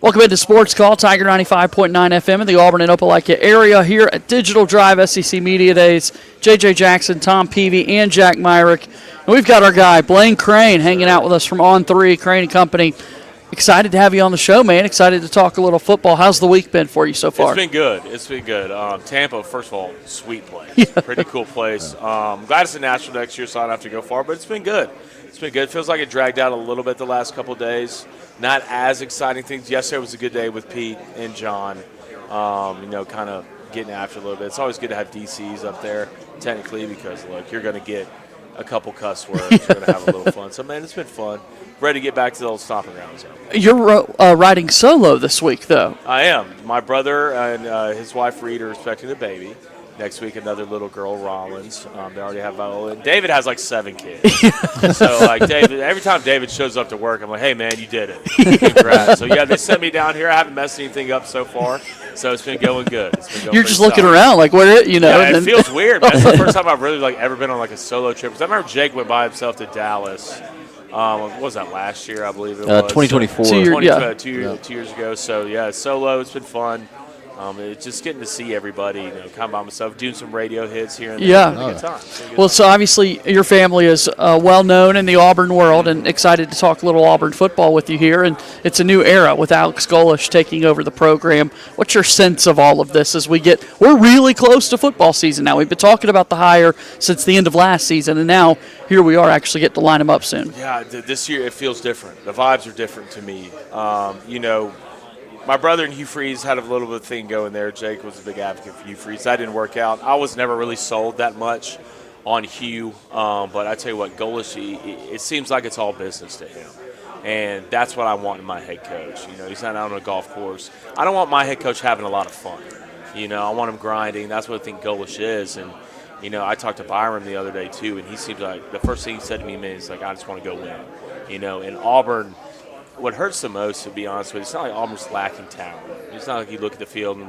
Welcome into Sports Call, Tiger 95.9 FM in the Auburn and Opelika area here at Digital Drive SEC Media Days. J.J. Jackson, Tom Peavy, and Jac Myrick. And we've got our guy, Blain Crain, hanging out with us from On3, Crain and Company. Excited to have you on the show, man. Excited to talk a little football. How's the week been for you so far? It's been good. It's been good. Tampa, first of all, sweet place. Yeah. Pretty cool place. Glad it's a national next year, so I don't have to go far, but it's been good. It's been good. It feels like it dragged out a little bit the last couple of days. Not as exciting things. Yesterday was a good day with Pete and John, kind of getting after a little bit. It's always good to have DCs up there, technically, because, look, you're going to get a couple cuss words. You're going to have a little fun. So, man, it's been fun. Ready to get back to the old stomping grounds. You're riding solo this week, though. I am. My brother and his wife, Reed, are expecting a baby. Next week, another little girl, Rollins. They already have Viola. David has like 7 kids. So, like, David, every time David shows up to work, I'm like, hey, man, you did it. Congrats. So, yeah, they sent me down here. I haven't messed anything up so far. So, it's been going good. You're just looking around like, where, Yeah, it feels weird. Man. That's the first time I've really, ever been on, a solo trip. Because I remember Jake went by himself to Dallas. What was that, last year, I believe it was? 2024. 2 years ago. So, yeah, solo. It's been fun. It's just getting to see everybody, kind of by myself, doing some radio hits here and there. Yeah. Good time. Well, so obviously your family is well known in the Auburn world, and excited to talk a little Auburn football with you here. And it's a new era with Alex Golesh taking over the program. What's your sense of all of this as we're really close to football season now? We've been talking about the hire since the end of last season, and now here we are actually getting to line them up soon. Yeah, this year it feels different. The vibes are different to me. My brother and Hugh Freeze had a little bit of thing going there. Jake was a big advocate for Hugh Freeze. That didn't work out. I was never really sold that much on Hugh. But I tell you what, Golesh, it seems like it's all business to him. And that's what I want in my head coach. He's not out on a golf course. I don't want my head coach having a lot of fun. I want him grinding. That's what I think Golesh is. And, I talked to Byrum the other day, too, and he seems like the first thing he said to me, man, is like, I just want to go win. In Auburn, what hurts the most, to be honest with you, it's not like Auburn's lacking talent. It's not like you look at the field and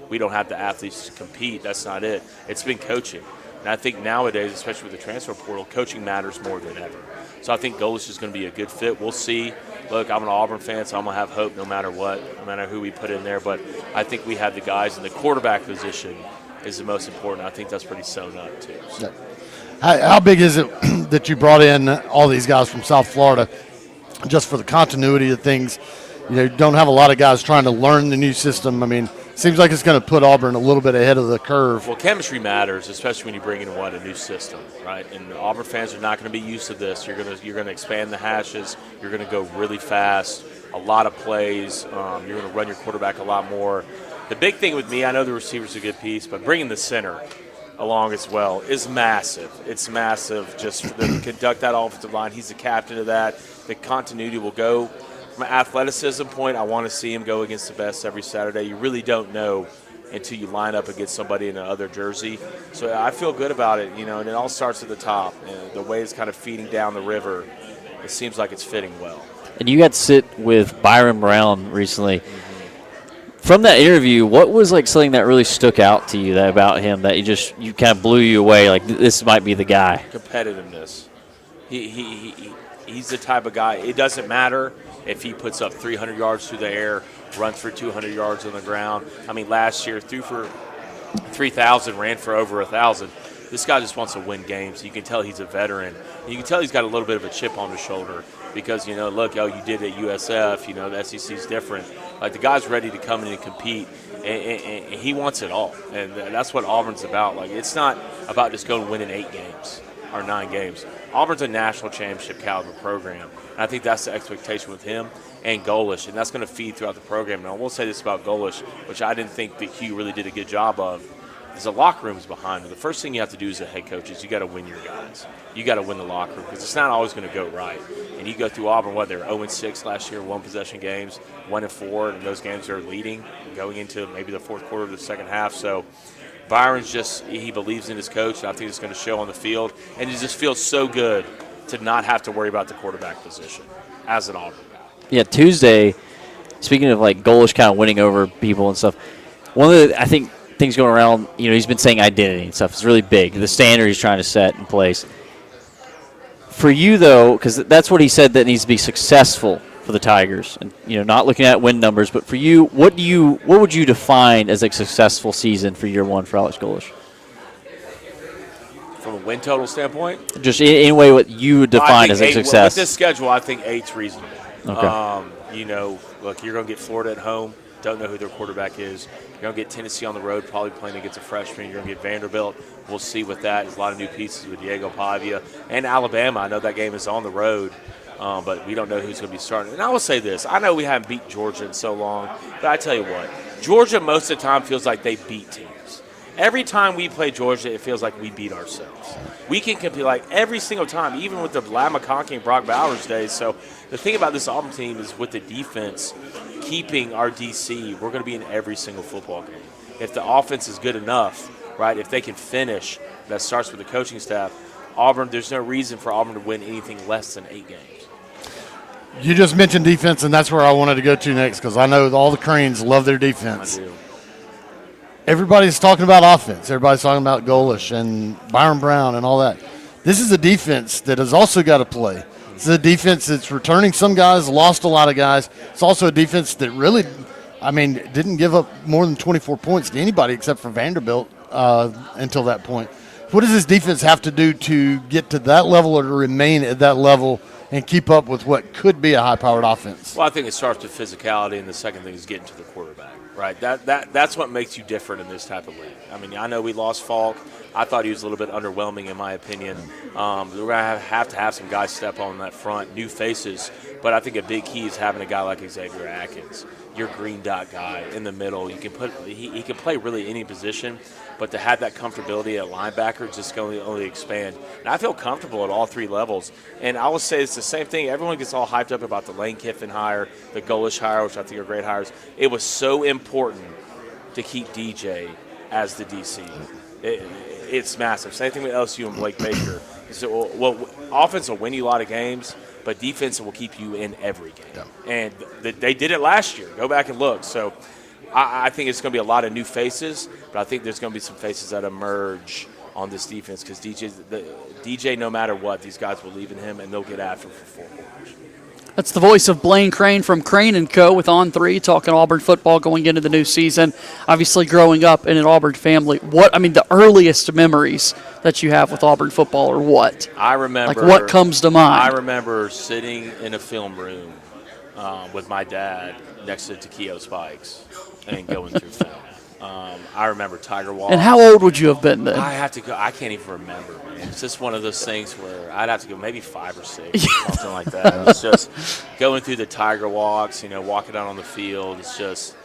we don't have the athletes to compete. That's not it. It's been coaching. And I think nowadays, especially with the transfer portal, coaching matters more than ever. So I think Golesh is going to be a good fit. We'll see. Look, I'm an Auburn fan, so I'm going to have hope no matter what, no matter who we put in there. But I think we have the guys in the quarterback position is the most important. I think that's pretty sewn up, too. So. How big is it that you brought in all these guys from South Florida just for the continuity of things? You don't have a lot of guys trying to learn the new system. I mean, it seems like it's going to put Auburn a little bit ahead of the curve. Well, chemistry matters, especially when you bring in a new system, right? And Auburn fans are not going to be used to this. You're going to expand the hashes. You're going to go really fast, a lot of plays. You're going to run your quarterback a lot more. The big thing with me, I know the receiver's a good piece, but bringing the center along as well is massive. It's massive just to conduct that offensive line. He's the captain of that. The continuity will go. From an athleticism point, I want to see him go against the best every Saturday. You really don't know until you line up against somebody in another jersey. So I feel good about it, and it all starts at the top. The way it's kind of feeding down the river, it seems like it's fitting well. And you got to sit with Byrum Brown recently. From that interview, what was something that really stuck out to you about him that you kind of blew you away? Like, this might be the guy. Competitiveness. He's the type of guy. It doesn't matter if he puts up 300 yards through the air, runs for 200 yards on the ground. I mean, last year threw for 3,000, ran for over 1,000. This guy just wants to win games. You can tell he's a veteran. You can tell he's got a little bit of a chip on his shoulder because, look, you did it at USF. The SEC's different. The guy's ready to come in and compete, and he wants it all. And that's what Auburn's about. It's not about just going and winning 8 games or 9 games. Auburn's a national championship caliber program. And I think that's the expectation with him and Golesh, and that's going to feed throughout the program. And I will say this about Golesh, which I didn't think that Hugh really did a good job of, is the locker room's behind him. The first thing you have to do as a head coach is you got to win your guys. You got to win the locker room because it's not always going to go right. And you go through Auburn, they were 0-6 last year, 1-possession games, 1-4, and those games are leading, going into maybe the fourth quarter of the second half. So Byron's he believes in his coach, and I think it's going to show on the field. And it just feels so good to not have to worry about the quarterback position as an Auburn guy. Yeah, Tuesday, speaking of Golesh kind of winning over people and stuff, one of the, I think, things going around, he's been saying identity and stuff. It's really big. The standard he's trying to set in place. For you, though, because that's what he said that needs to be successful for the Tigers? And not looking at win numbers, but for you, what would you define as a successful season for year one for Alex Golesh? From a win total standpoint? Just in way what you would define as a success. With this schedule, I think 8's reasonable. Okay. Look, you're going to get Florida at home. Don't know who their quarterback is. You're going to get Tennessee on the road, probably playing against a freshman. You're going to get Vanderbilt. We'll see with that. There's a lot of new pieces with Diego Pavia. And Alabama, I know that game is on the road, but we don't know who's going to be starting. And I will say this. I know we haven't beat Georgia in so long, but I tell you what, Georgia most of the time feels like they beat teams. Every time we play Georgia, it feels like we beat ourselves. We can compete like every single time, even with the Vlad McConkey and Brock Bowers days. So the thing about this Auburn team is with the defense, keeping our DC, we're going to be in every single football game. If the offense is good enough, right, if they can finish, that starts with the coaching staff, Auburn, there's no reason for Auburn to win anything less than 8 games. You just mentioned defense, and that's where I wanted to go to next because I know all the Cranes love their defense. I do. Everybody's talking about offense. Everybody's talking about Golesh and Byrum Brown and all that. This is a defense that has also got to play. This is a defense that's returning some guys, lost a lot of guys. It's also a defense that really, didn't give up more than 24 points to anybody except for Vanderbilt until that point. What does this defense have to do to get to that level or to remain at that level and keep up with what could be a high-powered offense? Well, I think it starts with physicality, and the second thing is getting to the quarterback. Right, that's what makes you different in this type of league. I know we lost Falk. I thought he was a little bit underwhelming in my opinion. We're going to have some guys step on that front, new faces. But I think a big key is having a guy like Xavier Atkins, your green dot guy in the middle. You can he can play really any position, but to have that comfortability at linebacker is just going to only expand. And I feel comfortable at all 3 levels. And I will say it's the same thing. Everyone gets all hyped up about the Lane Kiffin hire, the Golesh hire, which I think are great hires. It was so important to keep DJ as the DC. It's massive. Same thing with LSU and Blake Baker. So, offense will win you a lot of games, but defense will keep you in every game. Yeah. And they did it last year. Go back and look. So I think it's going to be a lot of new faces, but I think there's going to be some faces that emerge on this defense because DJ, no matter what, these guys believe in him, and they'll get after him for 4 quarters. That's the voice of Blain Crain from Crain & Co. with On3, talking Auburn football going into the new season. Obviously, growing up in an Auburn family, the earliest memories that you have with Auburn football are what? I remember. Like, what comes to mind? I remember sitting in a film room with my dad next to Takeo Spikes and going through film. I remember Tiger Walk. And how old would you have been then? I have to go. I can't even remember, man. It's just one of those things where I'd have to go maybe 5 or 6, something like that. It's just going through the Tiger Walks, walking out on the field. It's just,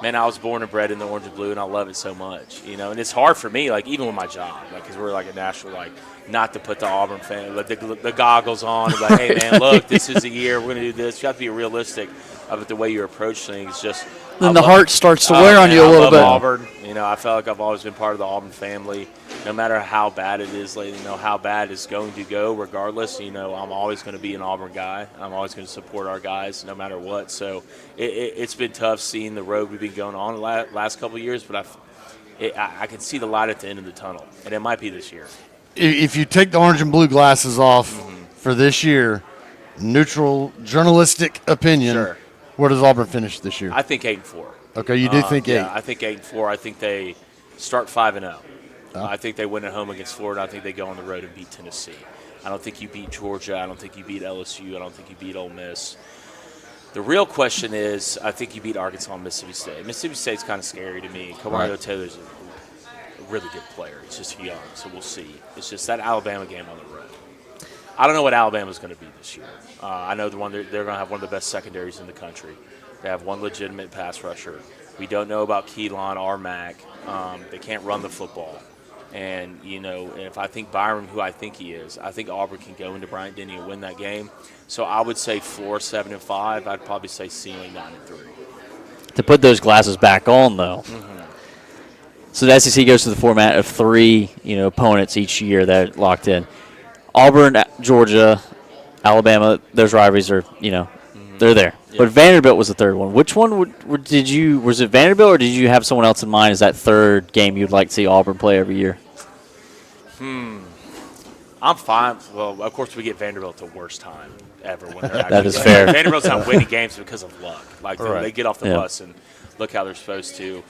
man, I was born and bred in the orange and blue, and I love it so much, And it's hard for me, even with my job, because we're a national, not to put the Auburn fan, the goggles on, and hey, man, look, this is the year, we're going to do this. You have to be realistic about the way you approach things. Just then the heart starts to wear on you a little bit. Auburn. I felt like I've always been part of the Auburn family. No matter how bad it is, how bad it's going to go, regardless, I'm always going to be an Auburn guy. I'm always going to support our guys no matter what. So it's been tough seeing the road we've been going on the last couple of years, but I can see the light at the end of the tunnel, and it might be this year. If you take the orange and blue glasses off for this year, neutral journalistic opinion, sure. Where does Auburn finish this year? I think 8-4. Okay, you do think 8? Yeah, I think 8-4. I think they start 5-0. I think they win at home against Florida. I think they go on the road and beat Tennessee. I don't think you beat Georgia. I don't think you beat LSU. I don't think you beat Ole Miss. The real question is, I think you beat Arkansas and Mississippi State. Mississippi State's kind of scary to me. Kamario Taylor's a really good player. He's just young, so we'll see. It's just that Alabama game on the road. I don't know what Alabama's going to be this year. I know they're going to have one of the best secondaries in the country. They have one legitimate pass rusher. We don't know about Keelan or Mack. They can't run the football. And, if I think Byrum, who I think he is, I think Auburn can go into Bryant-Denny and win that game. So I would say floor 7-5. I'd probably say ceiling 9-3. To put those glasses back on, though. So the SEC goes to the format of 3, opponents each year that are locked in. Auburn, Georgia, Alabama, those rivalries are, they're there. Yeah. But Vanderbilt was the third one. Which one was it Vanderbilt, or did you have someone else in mind as that third game you'd like to see Auburn play every year? I'm fine. Well, of course, we get Vanderbilt the worst time. ever when they're actually That is fair. Vanderbilt's not winning games because of luck. Like they get off the Yeah. bus and look how they're supposed to.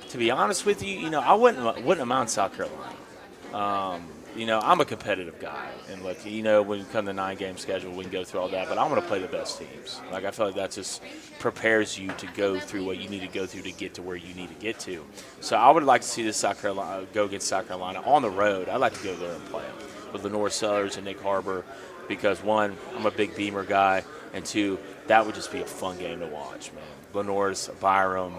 To be honest with you, I wouldn't amount South Carolina. I'm a competitive guy, and look, when you come to the 9-game schedule, we can go through all that. But I want to play the best teams. Like I feel like that just prepares you to go through what you need to go through to get to where you need to get to. So I would like to see this South Carolina go against South Carolina on the road. I'd like to go there and play them with Lenore Sellers and Nick Harbor, because one, I'm a big Beamer guy, and two, that would just be a fun game to watch, man. Lenore's Byrum.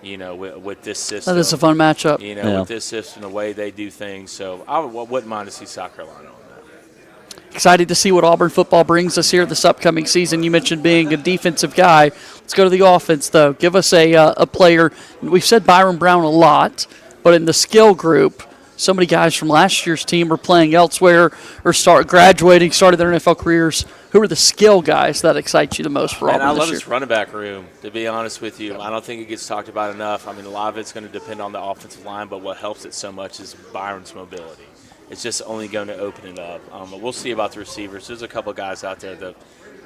With this system. That is a fun matchup. With this system, the way they do things. So I wouldn't mind to see South Carolina on that. Excited to see what Auburn football brings us here this upcoming season. You mentioned being a defensive guy. Let's go to the offense, though. Give us a player. We've said Byrum Brown a lot, but in the skill group, so many guys from last year's team are playing elsewhere or started their NFL careers. Who are the skill guys that excite you the most for Auburn I this love year? this running back room, to be honest with you. I don't think it gets talked about enough. I mean, a lot of it's going to depend on the offensive line, but what helps it so much is Byron's mobility. It's just only going to open it up. We'll see about the receivers. There's a couple of guys out there that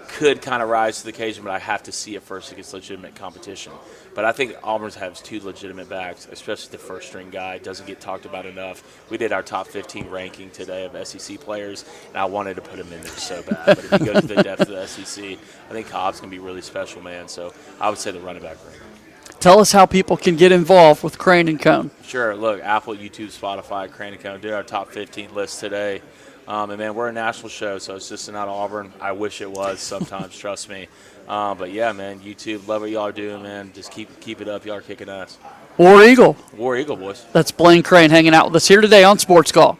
could kind of rise to the occasion, but I have to see it first against legitimate competition. But I think Auburn has 2 legitimate backs, especially the first-string guy. It doesn't get talked about enough. We did our top 15 ranking today of SEC players, and I wanted to put him in there so bad. But if you go to the depth of the SEC, I think Cobb's going to be really special, man. So I would say the running back ring. Tell us how people can get involved with Crain and Cone. Sure. Look, Apple, YouTube, Spotify, Crain and Cone did our top 15 list today. And, man, we're a national show, so it's just not Auburn. I wish it was sometimes, trust me. But, yeah, man, YouTube, love what y'all are doing, man. Just keep it up. Y'all are kicking ass. War Eagle. War Eagle, boys. That's Blain Crain hanging out with us here today on Sports Call.